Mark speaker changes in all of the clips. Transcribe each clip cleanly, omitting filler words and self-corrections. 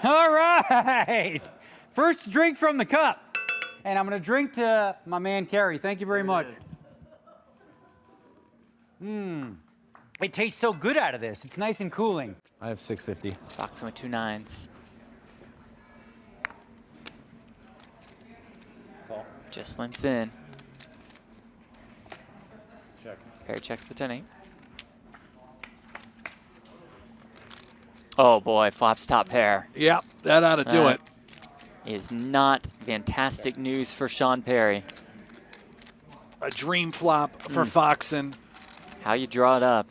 Speaker 1: All right. First drink from the cup. And I'm going to drink to my man, Kerry. Thank you very much. It tastes so good out of this. It's nice and cooling.
Speaker 2: I have 650.
Speaker 3: FOXEN with 2 9s.
Speaker 4: Call.
Speaker 3: Just limps in.
Speaker 4: Check.
Speaker 3: Perry checks the 10-8. Oh boy, flops top pair.
Speaker 5: Yep, that ought to do it.
Speaker 3: Is not fantastic news for Sean Perry.
Speaker 5: A dream flop for FOXEN.
Speaker 3: How you draw it up.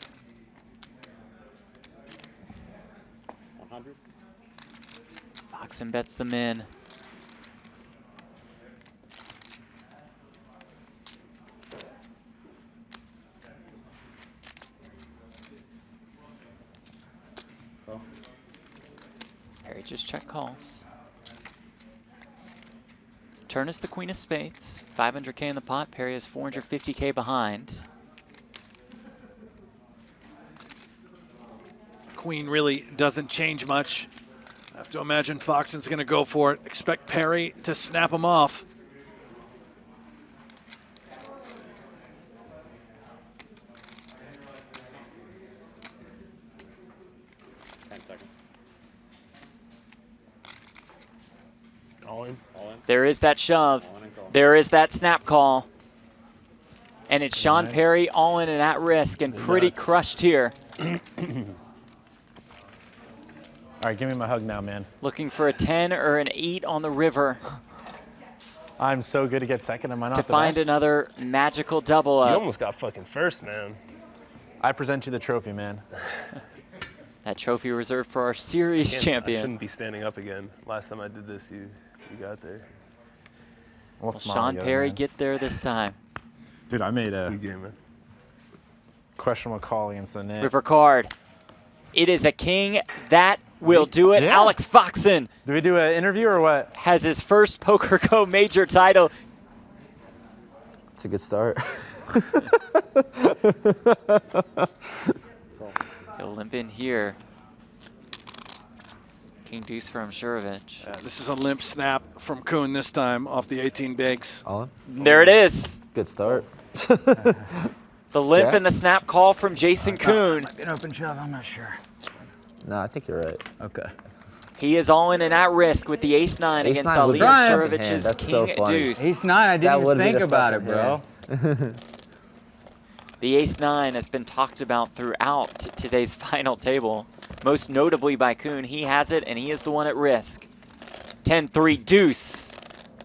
Speaker 4: 100.
Speaker 3: FOXEN bets them in.
Speaker 4: Call.
Speaker 3: Perry just check calls. Turn is the queen of spades. 500K in the pot. Perry is 450K behind.
Speaker 5: Queen really doesn't change much. I have to imagine FOXEN's going to go for it. Expect Perry to snap him off.
Speaker 4: All in. All in.
Speaker 3: There is that shove.
Speaker 4: All in and call.
Speaker 3: There is that snap call. And it's Sean Perry all in and at risk and pretty crushed here.
Speaker 2: All right, give me my hug now, man.
Speaker 3: Looking for a 10 or an 8 on the river
Speaker 2: I'm so good to get second. Am I not
Speaker 3: to
Speaker 2: the
Speaker 3: find
Speaker 2: best?
Speaker 3: another magical double
Speaker 6: You
Speaker 3: up.
Speaker 6: almost got fucking first, man.
Speaker 2: I present you the trophy, man.
Speaker 3: That trophy reserved for our series
Speaker 6: I
Speaker 3: champion.
Speaker 6: shouldn't be standing up again. Last time I did this, you got there.
Speaker 2: We'll smile
Speaker 3: Sean
Speaker 2: together,
Speaker 3: Perry
Speaker 2: man.
Speaker 3: get there this time.
Speaker 2: Dude, I made a
Speaker 6: Good game, man.
Speaker 2: questionable call against the net.
Speaker 3: River card. It is a king. That will do it.
Speaker 2: Yeah.
Speaker 3: Alex FOXEN
Speaker 2: Do we do an interview or what?
Speaker 3: has his first PokerGO major title.
Speaker 7: It's a good start.
Speaker 3: He'll limp in here. King deuce from Shurovich.
Speaker 5: This is a limp snap from Kuhn this time off the 18 bigs.
Speaker 7: All in.
Speaker 3: There it is.
Speaker 7: Good start.
Speaker 3: The limp
Speaker 7: Yeah.
Speaker 3: and the snap call from Jason Kuhn.
Speaker 1: An open shove, I'm not sure.
Speaker 7: No, I think you're right.
Speaker 1: Okay.
Speaker 3: He is all in and at risk with the ace-9
Speaker 7: Ace
Speaker 3: against
Speaker 7: nine
Speaker 3: Ali
Speaker 7: would've been
Speaker 1: a
Speaker 7: fucking hand.
Speaker 3: Shurovich's
Speaker 7: That's so
Speaker 3: king
Speaker 7: funny.
Speaker 3: deuce.
Speaker 1: Ace 9, I
Speaker 7: That
Speaker 1: didn't even
Speaker 7: would've been
Speaker 1: think
Speaker 7: a
Speaker 1: about it,
Speaker 7: fucking
Speaker 1: bro.
Speaker 3: The ace-9 has been talked about throughout today's final table, most notably by Kuhn. He has it, and he is the one at risk. 10-3 deuce.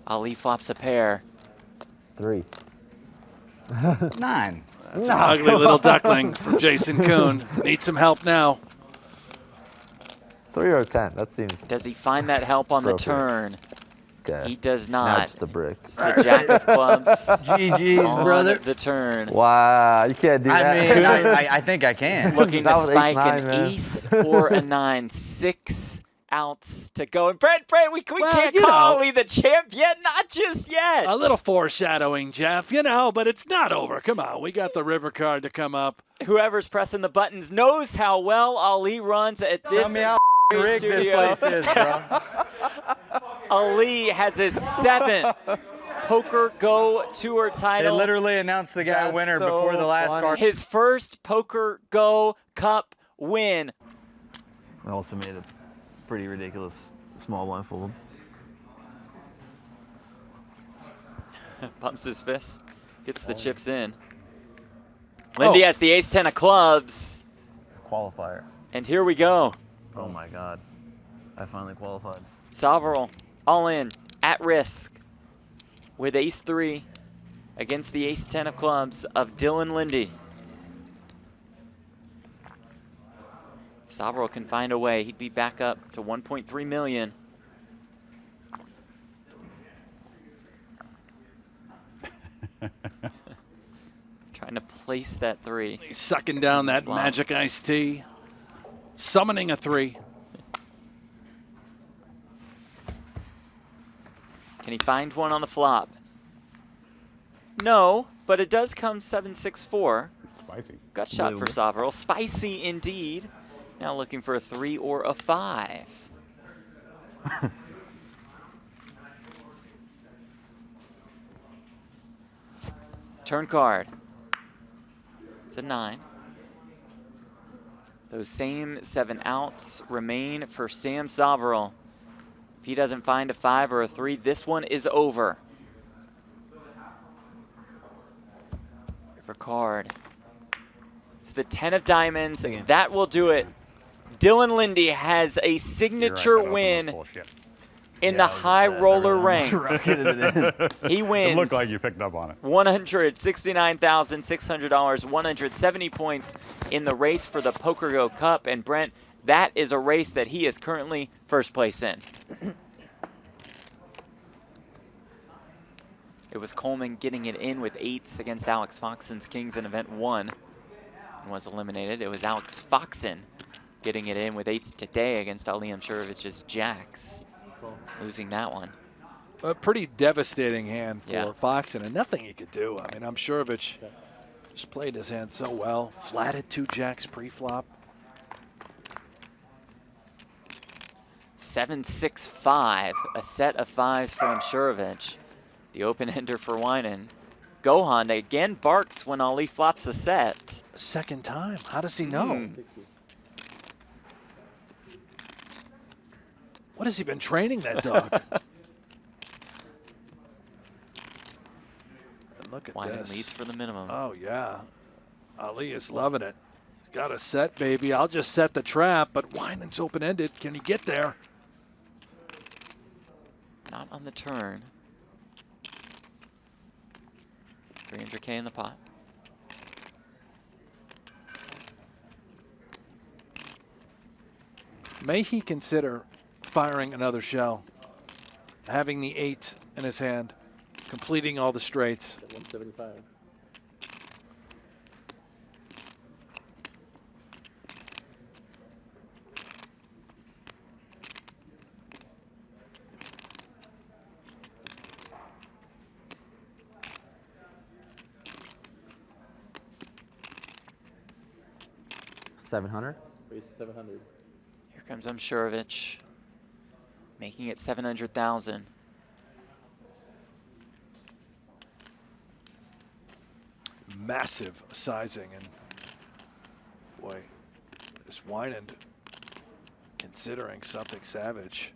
Speaker 3: Ali flops a pair.
Speaker 7: 3.
Speaker 1: 9.
Speaker 5: It's an ugly little duckling from Jason Kuhn. Needs some help now.
Speaker 7: 3 or 10. That seems
Speaker 3: Does he find that help on the
Speaker 7: Appropriate.
Speaker 3: turn?
Speaker 7: okay.
Speaker 3: He does
Speaker 7: Now
Speaker 3: not.
Speaker 7: just a brick.
Speaker 3: It's the jack of clubs
Speaker 1: GG's,
Speaker 3: on
Speaker 1: brother.
Speaker 3: the turn.
Speaker 7: Wow, you can't do
Speaker 1: I
Speaker 7: that.
Speaker 1: mean, I think I can.
Speaker 3: Looking to
Speaker 7: That was
Speaker 3: spike
Speaker 7: ace-9,
Speaker 3: an
Speaker 7: man.
Speaker 3: ace or a 9. 6 outs to go. And Brent, we
Speaker 5: Well,
Speaker 3: can't
Speaker 5: you
Speaker 3: call
Speaker 5: know.
Speaker 3: Ali the champ yet. Not just yet.
Speaker 5: A little foreshadowing, Jeff, you know, but it's not over. Come on, we got the river card to come up.
Speaker 3: Whoever's pressing the buttons knows how well Ali runs at this
Speaker 1: Tell me how rigged this
Speaker 3: studio.
Speaker 1: place is, bro.
Speaker 3: Ali has his 7th PokerGO Tour
Speaker 1: They
Speaker 3: title.
Speaker 1: literally announced the guy
Speaker 7: That's
Speaker 1: winner
Speaker 7: so
Speaker 1: before the last
Speaker 7: funny.
Speaker 1: card.
Speaker 3: His first PokerGO Cup win.
Speaker 7: I also made a pretty ridiculous small blindfold.
Speaker 3: Pumps his fist. Gets the chips in. Lindy has the ace-10 of clubs.
Speaker 7: Qualifier.
Speaker 3: And here we go.
Speaker 7: Oh my god. I finally qualified.
Speaker 3: SOVEREL all in, at risk, with ace-3 against the ace-10 of clubs of Dylan Lindy. If SOVEREL can find a way, he'd be back up to 1.3 million. Trying to place that 3.
Speaker 5: He's sucking down that
Speaker 3: Wow.
Speaker 5: magic iced tea. Summoning a 3.
Speaker 3: Can he find one on the flop? No, but it does come 7-6-4.
Speaker 4: Spicy.
Speaker 3: Gut shot for SOVEREL. Spicy indeed. Now looking for a 3 or a 5. Turn card. It's a 9. Those same 7 outs remain for Sam SOVEREL. If he doesn't find a 5 or a 3, this one is over. River card. It's the 10 of diamonds. That will do it. Dylan Lindy has a signature win in the high roller ranks. He wins.
Speaker 8: It looked like you picked up on it.
Speaker 3: $169,600, 170 points in the race for the PokerGO Cup. And Brent, that is a race that he is currently first place in. It was Coleman getting it in with 8s against Alex FOXEN's Kings in event 1 and was eliminated. It was Alex FOXEN getting it in with 8s today against Liam Shurovich's Jacks, losing that one.
Speaker 5: A pretty devastating hand for
Speaker 3: Yeah.
Speaker 5: FOXEN, and nothing he could do. I mean, I'm Shurovich just played his hand so well. Flatted 2 jacks pre-flop.
Speaker 3: 7-6-5, a set of 5s from Shurovich. The open-ender for Winan. Gohan again barks when Ali flops a set.
Speaker 5: Second time. How does he know? What has he been training that dog? And look at
Speaker 3: Winan
Speaker 5: this.
Speaker 3: leads for the minimum.
Speaker 5: Oh, yeah. Ali is loving it. He's got a set, baby. I'll just set the trap, but Winan's open-ended. Can he get there?
Speaker 3: Not on the turn. 300K in the pot.
Speaker 5: May he consider firing another shell, having the 8 in his hand, completing all the straights.
Speaker 4: 175.
Speaker 9: $700.
Speaker 4: Raise 700.
Speaker 3: Here comes Shurovich, making it 700,000.
Speaker 5: Massive sizing, and boy, this Winan considering something savage.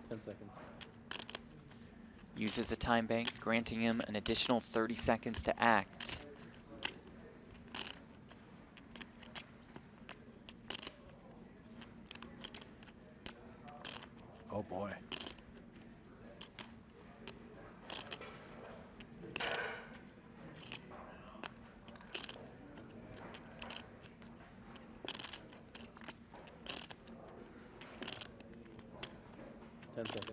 Speaker 4: 10 seconds.
Speaker 3: Uses a time bank, granting him an additional 30 seconds to act.
Speaker 5: Oh boy.
Speaker 4: Seconds.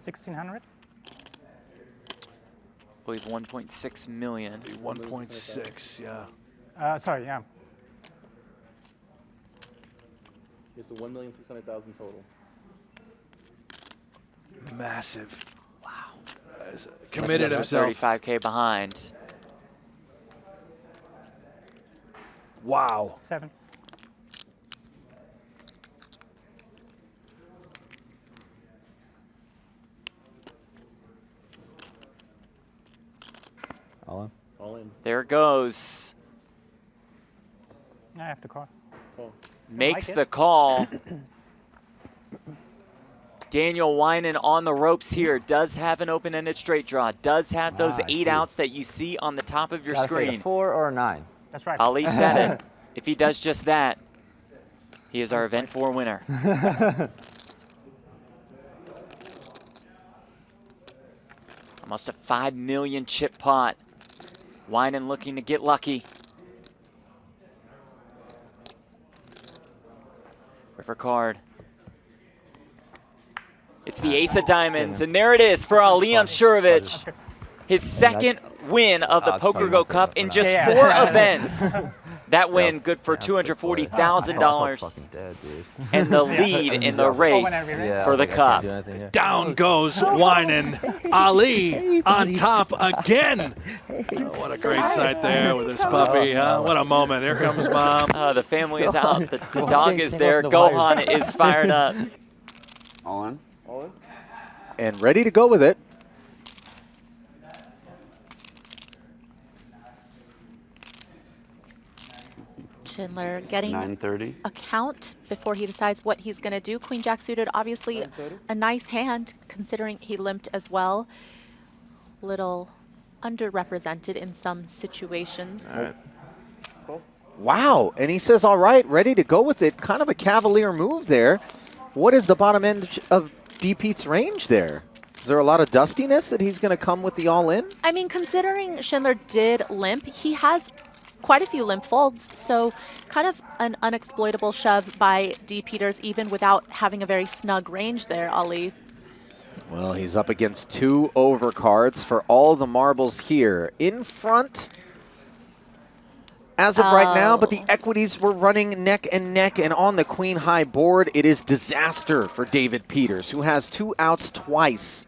Speaker 10: 1,600.
Speaker 3: I believe 1.6 million.
Speaker 5: 1.6, yeah.
Speaker 10: Sorry, yeah.
Speaker 4: Here's the 1,600,000 total.
Speaker 5: Massive. Wow. Committed himself.
Speaker 3: 35K behind.
Speaker 5: Wow.
Speaker 10: 7.
Speaker 9: All in.
Speaker 4: All in.
Speaker 3: There it goes.
Speaker 10: I have to call.
Speaker 4: Call.
Speaker 3: Makes
Speaker 10: like
Speaker 3: the
Speaker 10: it.
Speaker 3: call. Daniel Winan on the ropes here. Does have an open-ended straight draw. Does have those 8 outs that you see on the top of your
Speaker 9: Gotta fade a
Speaker 3: screen.
Speaker 9: 4 or a 9.
Speaker 10: That's right.
Speaker 3: Ali said it. If he does just that, he is our event 4 winner. Almost a 5 million chip pot. Winan looking to get lucky. River card. It's the ace of diamonds, and there it is for Liam Shurovich. His second win of the PokerGO Cup in just 4 events. That win good for $240,000
Speaker 7: fucking dead, dude.
Speaker 3: and the lead in the race for the cup.
Speaker 5: Down goes whining Ali on top again. Oh, what a great sight there with his puppy. Huh? What a moment. Here comes mom.
Speaker 3: The family is out. The dog is there. Gohan is fired up.
Speaker 8: All in.
Speaker 4: All in.
Speaker 8: And ready to go with it.
Speaker 11: Schindler getting
Speaker 8: 930.
Speaker 11: a count before he decides what he's going to do. Queen Jack suited, obviously a nice hand considering he limped as well. Little underrepresented in some situations.
Speaker 8: All right. Wow, and he says, all right, ready to go with it. Kind of a cavalier move there. What is the bottom end of D. Pete's range there? Is there a lot of dustiness that he's going to come with the all-in?
Speaker 11: I mean, considering Schindler did limp, he has quite a few limp folds, so kind of an unexploitable shove by D. Peters, even without having a very snug range there, Ali.
Speaker 8: Well, he's up against 2 overcards for all the marbles here. In front as of right now, but the equities were running neck and neck, and on the queen high board, it is disaster for David Peters, who has 2 outs twice.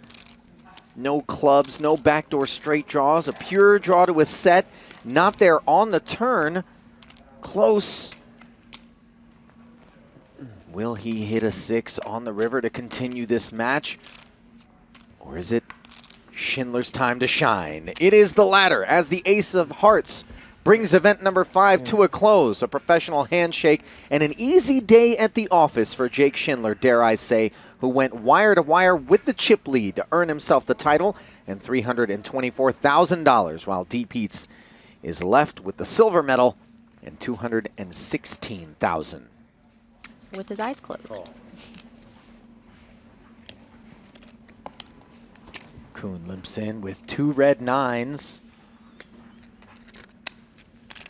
Speaker 8: No clubs, no backdoor straight draws, a pure draw to a set. Not there on the turn. Close. Will he hit a 6 on the river to continue this match? Or is it Schindler's time to shine? It is the latter, as the ace of hearts brings event number 5 to a close. A professional handshake and an easy day at the office for Jake Schindler, dare I say, who went wire to wire with the chip lead to earn himself the title and $324,000, while D. Pete's is left with the silver medal and $216,000.
Speaker 11: With his eyes closed.
Speaker 8: Kuhn limps in with 2 red 9s.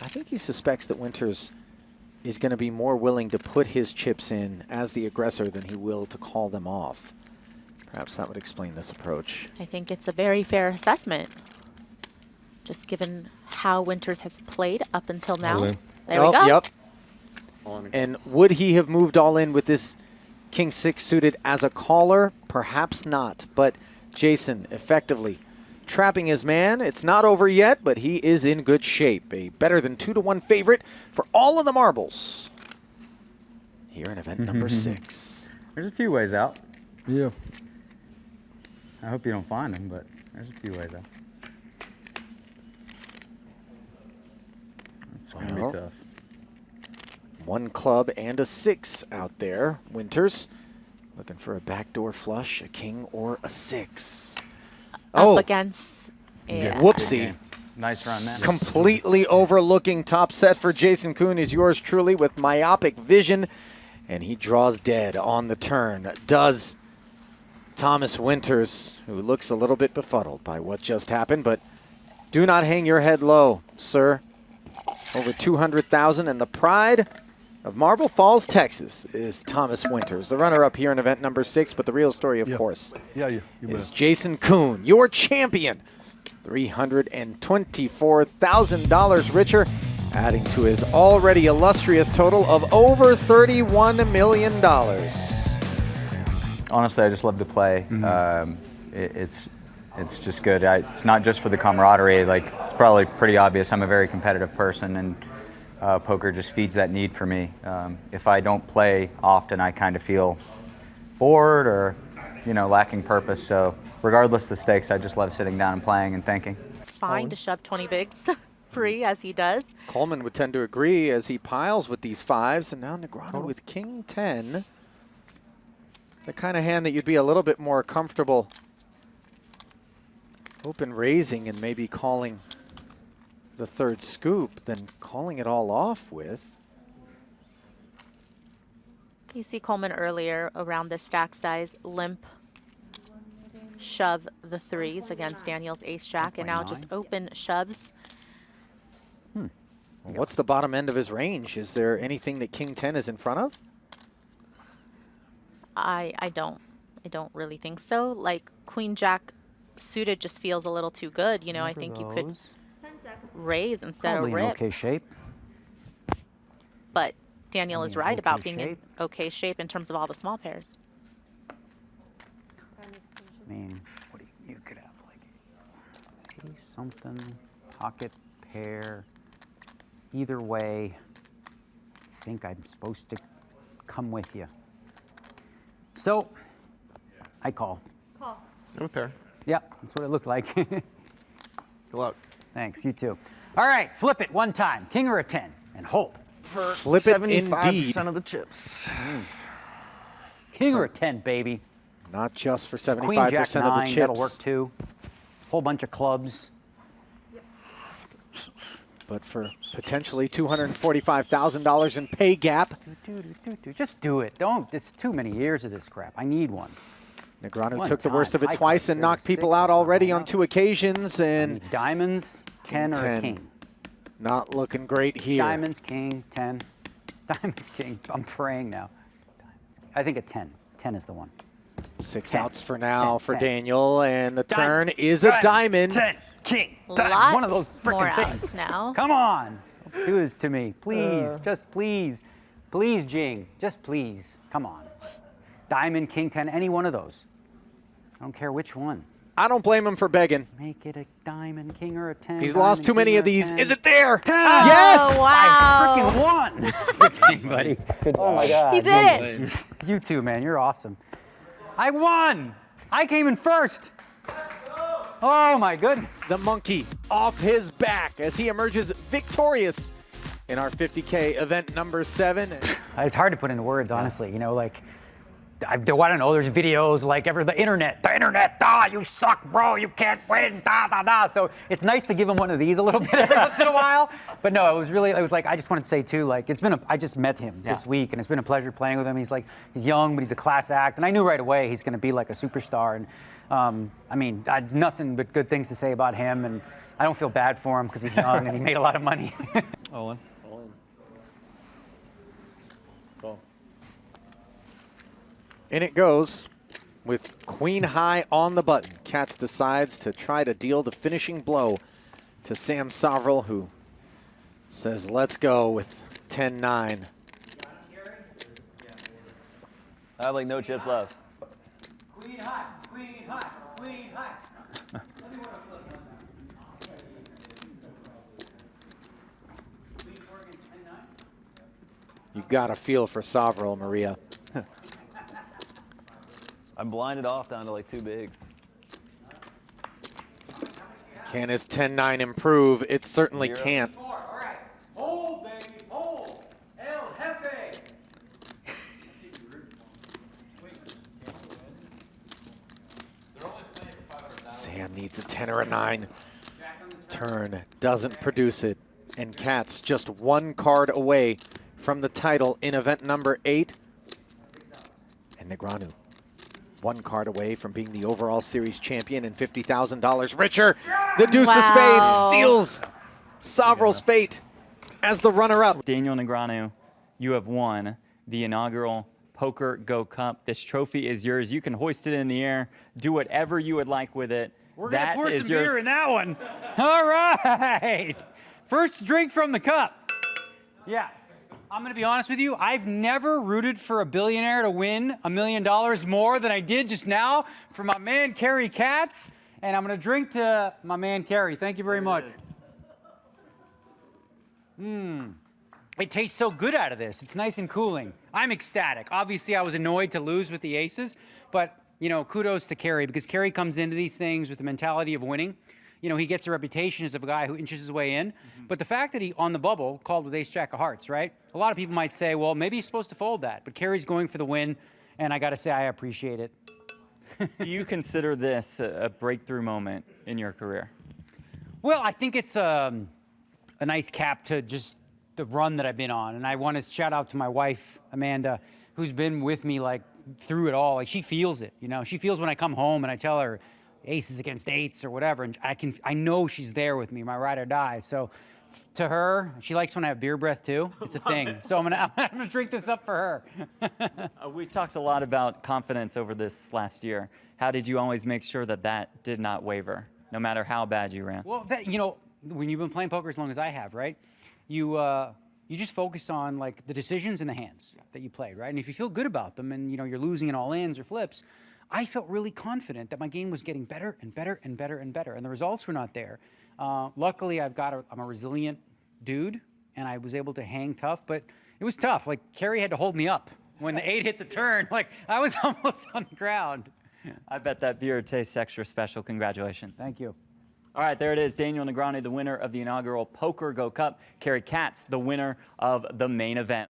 Speaker 8: I think he suspects that Winters is going to be more willing to put his chips in as the aggressor than he will to call them off. Perhaps that would explain this approach.
Speaker 11: I think it's a very fair assessment, just given how Winters has played up until now. There we go.
Speaker 8: Yep. And would he have moved all in with this King 6 suited as a caller? Perhaps not. But Jason effectively trapping his man. It's not over yet, but he is in good shape. A better than 2-to-1 favorite for all of the marbles here in event number 6.
Speaker 1: There's a few ways out.
Speaker 9: Yeah.
Speaker 1: I hope you don't find them, but there's a few ways out. It's going to be tough.
Speaker 8: 1 club and a 6 out there. Winters looking for a backdoor flush, a king or a 6.
Speaker 11: Up against. Yeah.
Speaker 8: Whoopsie.
Speaker 1: Nice run, man.
Speaker 8: Completely overlooking top set for Jason Kuhn is yours truly with myopic vision, and he draws dead on the turn. Does Thomas Winters, who looks a little bit befuddled by what just happened, but do not hang your head low, sir. Over 200,000, and the pride of Marble Falls, Texas, is Thomas Winters, the runner-up here in event number 6. But the real story, of course, is Jason Kuhn, your champion, $324,000 richer, adding to his already illustrious total of over $31 million.
Speaker 12: Honestly, I just love to play. It's just good. It's not just for the camaraderie. Like, it's probably pretty obvious I'm a very competitive person, and poker just feeds that need for me. If I don't play often, I kind of feel bored or, lacking purpose. So regardless of the stakes, I just love sitting down and playing and thinking.
Speaker 11: It's fine to shove 20 bigs free as he does.
Speaker 8: Coleman would tend to agree as he piles with these 5s, and now Negreanu with King 10. The kind of hand that you'd be a little bit more comfortable open raising and maybe calling the 3rd scoop than calling it all off with.
Speaker 11: You see Coleman earlier around this stack size limp shove the 3s against Daniel's ace jack, and now just open shoves.
Speaker 8: What's the bottom end of his range? Is there anything that King 10 is in front of?
Speaker 11: I don't really think so. Like, Queen Jack suited just feels a little too good. I think you could raise instead
Speaker 1: Probably
Speaker 11: of
Speaker 1: in
Speaker 11: rip.
Speaker 1: okay shape.
Speaker 11: but Daniel is right about being in
Speaker 1: shape.
Speaker 11: okay shape in terms of all the small pairs.
Speaker 1: I mean, what do you could have like ace something, pocket pair. Either way, I think I'm supposed to come with you. So, I call.
Speaker 6: I'm a pair.
Speaker 1: Yeah, that's what it looked like.
Speaker 6: Good luck.
Speaker 1: Thanks, you too. All right, flip it one time, king or a 10, and hold.
Speaker 8: Flip it indeed.
Speaker 6: 75% of the chips.
Speaker 1: King or a 10, baby.
Speaker 8: Not just for
Speaker 1: Queen
Speaker 8: 75%
Speaker 1: Jack
Speaker 8: of the
Speaker 1: 9,
Speaker 8: chips.
Speaker 1: that'll work too. Whole bunch of clubs.
Speaker 8: But for potentially $245,000 in pay gap.
Speaker 1: Just do it. Don't. There's too many years of this crap. I need one.
Speaker 8: Negreanu
Speaker 1: One
Speaker 8: took the worst of
Speaker 1: time.
Speaker 8: it
Speaker 1: High
Speaker 8: twice
Speaker 1: cards,
Speaker 8: and
Speaker 1: you're
Speaker 8: knocked
Speaker 1: the
Speaker 8: people
Speaker 1: six,
Speaker 8: out
Speaker 1: that's not
Speaker 8: already
Speaker 1: high
Speaker 8: on
Speaker 1: enough.
Speaker 8: 2 occasions.
Speaker 1: I
Speaker 8: And
Speaker 1: need diamonds, 10 or a
Speaker 8: 10.
Speaker 1: king.
Speaker 8: not looking great here.
Speaker 1: Diamonds, king, 10. Diamonds, king. I'm praying now. I think a 10. 10 is the one.
Speaker 8: 6
Speaker 1: 10.
Speaker 8: outs for now
Speaker 1: 10,
Speaker 8: for
Speaker 1: 10.
Speaker 8: Daniel, and the turn
Speaker 1: Diamond,
Speaker 8: is a diamond.
Speaker 1: 10, king, diamond.
Speaker 11: Lots
Speaker 1: One of those
Speaker 11: more
Speaker 1: freaking things.
Speaker 11: outs now.
Speaker 1: Come on. Don't do this to me. Please. Just please. Please, Jing. Just please. Come on. Diamond, king, 10. Any one of those. I don't care which one.
Speaker 8: I don't blame him for begging.
Speaker 1: Make it a diamond, king, or a 10.
Speaker 8: He's
Speaker 1: diamond,
Speaker 8: lost too many
Speaker 1: king,
Speaker 8: of
Speaker 1: or a
Speaker 8: these.
Speaker 1: 10.
Speaker 8: Is it there?
Speaker 1: 10.
Speaker 8: Yes!
Speaker 11: Oh, wow.
Speaker 1: I freaking won. Good game, buddy. Oh, my God.
Speaker 11: He did it.
Speaker 1: You too, man. You're awesome. I won. I came in first. Oh, my goodness.
Speaker 8: The monkey off his back as he emerges victorious in our 50K event number 7.
Speaker 1: It's hard to put into words, honestly. You know, like, I don't know, there's videos like the internet, you suck, bro, you can't win, So it's nice to give him one of these a little bit every once in a while. But no, it was like, I just wanted to say too, like, I just met him this week, and it's been a pleasure playing with him. He's young, but he's a class act. And I knew right away he's going to be like a superstar. And I mean, I had nothing but good things to say about him. And I don't feel bad for him because he's young and he made a lot of money.
Speaker 4: All in. Call.
Speaker 8: In it goes with queen high on the button. Katz decides to try to deal the finishing blow to Sam SOVEREL, who says, let's go with 10-9.
Speaker 7: I have like no chips left.
Speaker 1: Queen high, queen high, queen high.
Speaker 8: You got a feel for SOVEREL, Maria.
Speaker 7: I'm blinded off down to like 2 bigs.
Speaker 8: Can his 10-9 improve? It certainly can't.
Speaker 1: All right. Hold, baby, hold. El Jefe.
Speaker 8: Sam needs a 10 or a 9. Turn doesn't produce it. And Katz just 1 card away from the title in event number 8. And Negreanu 1 card away from being the overall series champion and $50,000 richer. The deuce of spades seals SOVEREL's fate as the runner-up.
Speaker 3: Daniel Negreanu, you have won the inaugural PokerGO Cup. This trophy is yours. You can hoist it in the air, do whatever you would like with it.
Speaker 1: We're going to pour some
Speaker 3: yours.
Speaker 1: beer in that one. All right. First drink from the cup. Yeah. I'm going to be honest with you. I've never rooted for a billionaire to win $1 million more than I did just now for my man, Kerry Katz. And I'm going to drink to my man, Kerry. Thank you very much. It tastes so good out of this. It's nice and cooling. I'm ecstatic. Obviously, I was annoyed to lose with the aces, but, you know, kudos to Kerry because Kerry comes into these things with the mentality of winning. You know, he gets a reputation as a guy who inches his way in. But the fact that he, on the bubble, called with ace-jack of hearts, right? A lot of people might say, well, maybe he's supposed to fold that. But Kerry's going for the win, and I got to say I appreciate it.
Speaker 3: Do you consider this a breakthrough moment in your career?
Speaker 1: Well, I think it's a nice cap to just the run that I've been on. And I want to shout out to my wife, Amanda, who's been with me, like, through it all. Like, she feels it, you know? She feels when I come home and I tell her, aces against eights or whatever, and I know she's there with me, my ride or die. So to her, she likes when I have beer breath too. It's a thing. So I'm gonna drink this up for her.
Speaker 3: We've talked a lot about confidence over this last year. How did you always make sure that that did not waver, no matter how bad you ran?
Speaker 1: Well, you know, when you've been playing poker as long as I have, right? You you just focus on like the decisions and the hands that you played, right? And if you feel good about them and you're losing in all-ins or flips, I felt really confident that my game was getting better and better and better and better, and the results were not there. Luckily, I'm a resilient dude, and I was able to hang tough, but it was tough. Like, Kerry had to hold me up. When the 8 hit the turn, like, I was almost on the ground.
Speaker 13: I bet that beer tastes extra special. Congratulations.
Speaker 1: Thank you.
Speaker 13: All right, there it is. Daniel Negreanu, the winner of the inaugural PokerGO Cup. Kerry Katz, the winner of the main event.